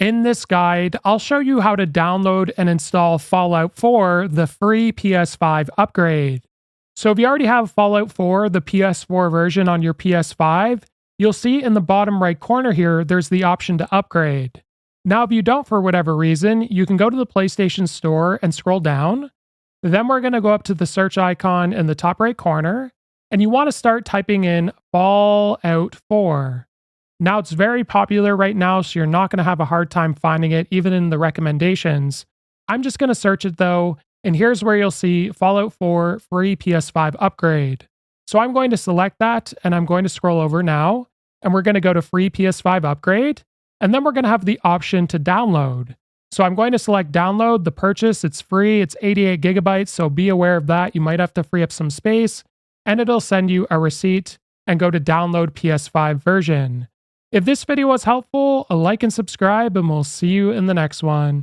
In this guide, I'll show you how to download and install Fallout 4, the free PS5 upgrade. So if you already have Fallout 4, the PS4 version on your PS5, you'll see in the bottom right corner here, there's the option to upgrade. Now, if you don't for whatever reason, you can go to the PlayStation Store and scroll down. Then we're going to go up to the search icon in the top right corner, and you want to start typing in Fallout 4. Now, it's very popular right now, so you're not going to have a hard time finding it, even in the recommendations. I'm just going to search it though, and here's where you'll see Fallout 4 free PS5 upgrade. So I'm going to select that, and I'm going to scroll over now, and we're going to go to free PS5 upgrade, and then we're going to have the option to download. So I'm going to select download, the purchase, it's free, it's 88 gigabytes, so be aware of that. You might have to free up some space, and it'll send you a receipt and go to download PS5 version. If this video was helpful, a like and subscribe, and we'll see you in the next one.